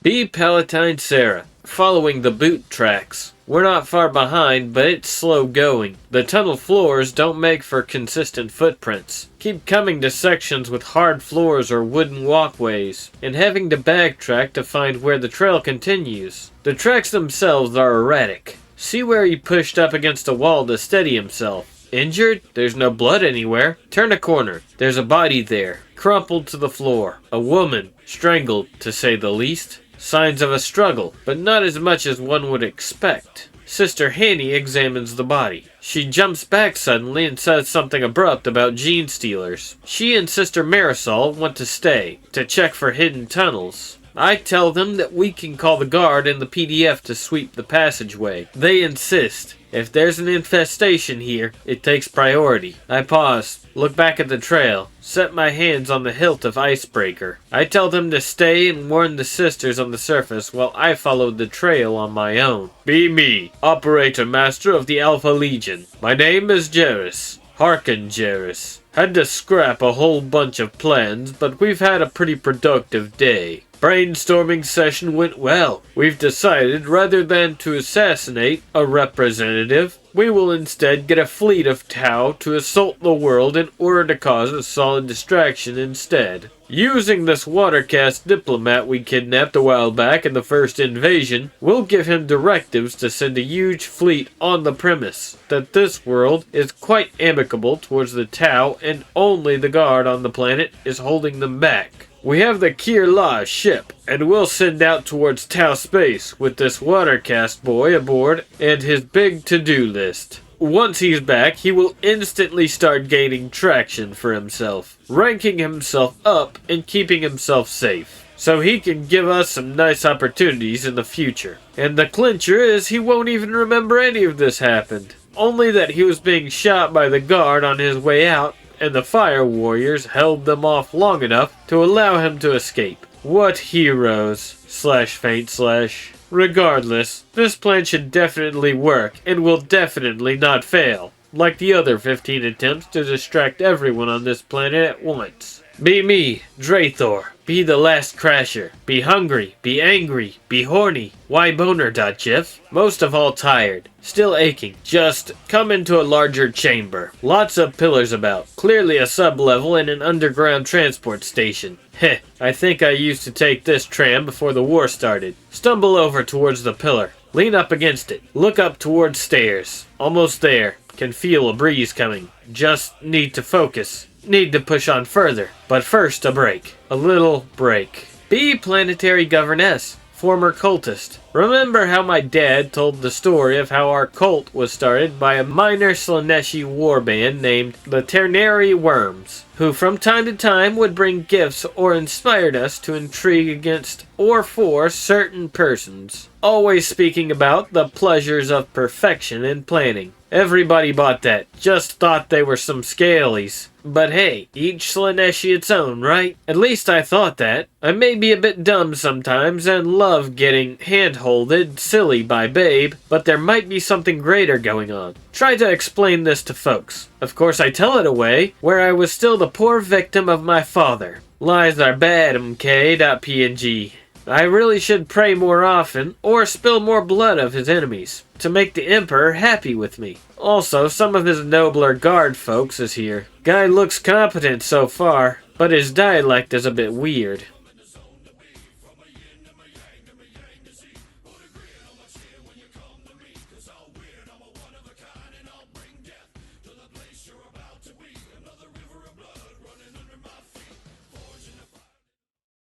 B. Palatine Sarah, following the boot tracks. We're not far behind, but it's slow going. The tunnel floors don't make for consistent footprints. Keep coming to sections with hard floors or wooden walkways, and having to backtrack to find where the trail continues. The tracks themselves are erratic. See where he pushed up against a wall to steady himself. Injured? There's no blood anywhere. Turn a corner. There's a body there, crumpled to the floor. A woman, strangled, to say the least. Signs of a struggle, but not as much as one would expect. Sister Hanny examines the body. She jumps back suddenly and says something abrupt about gene stealers. She and Sister Marisol want to stay, to check for hidden tunnels. I tell them that we can call the guard and the PDF to sweep the passageway. They insist. If there's an infestation here, it takes priority. I pause, look back at the trail, set my hands on the hilt of Icebreaker. I tell them to stay and warn the sisters on the surface while I followed the trail on my own. Be me, Operator Master of the Alpha Legion. My name is Jerris. Harkin Jerris. Had to scrap a whole bunch of plans, but we've had a pretty productive day. Brainstorming session went well. We've decided rather than to assassinate a representative, we will instead get a fleet of Tau to assault the world in order to cause a solid distraction instead. Using this watercast diplomat we kidnapped a while back in the first invasion, we'll give him directives to send a huge fleet on the premise that this world is quite amicable towards the Tau and only the guard on the planet is holding them back. We have the Kier La ship, and we'll send out towards Tau space with this watercast boy aboard and his big to-do list. Once he's back, he will instantly start gaining traction for himself, ranking himself up and keeping himself safe, so he can give us some nice opportunities in the future. And the clincher is he won't even remember any of this happened, only that he was being shot by the guard on his way out, and the fire warriors held them off long enough to allow him to escape. What heroes, /faint/. Regardless, this plan should definitely work and will definitely not fail, like the other 15 attempts to distract everyone on this planet at once. Be me, Drathor. Be the last crasher. Be hungry. Be angry. Be horny. Why boner.gif? Most of all tired. Still aching. Just come into a larger chamber. Lots of pillars about. Clearly a sub-level and an underground transport station. Heh, I think I used to take this tram before the war started. Stumble over towards the pillar. Lean up against it. Look up towards stairs. Almost there. Can feel a breeze coming. Just need to focus. Need to push on further. But first, a break. A little break. Be planetary governess. Former cultist. Remember how my dad told the story of how our cult was started by a minor Slaaneshi warband named the Ternary Worms, who from time to time would bring gifts or inspired us to intrigue against or for certain persons, always speaking about the pleasures of perfection in planning. Everybody bought that, just thought they were some scalies. But hey, each Slaaneshi its own, right? At least I thought that. I may be a bit dumb sometimes and love getting hand-holded silly by Babe, but there might be something greater going on. Try to explain this to folks. Of course I tell it away, where I was still the poor victim of my father. Lies are bad, mk.png. I really should pray more often, or spill more blood of his enemies, to make the Emperor happy with me. Also, some of his nobler guard folks is here. Guy looks competent so far, but his dialect is a bit weird.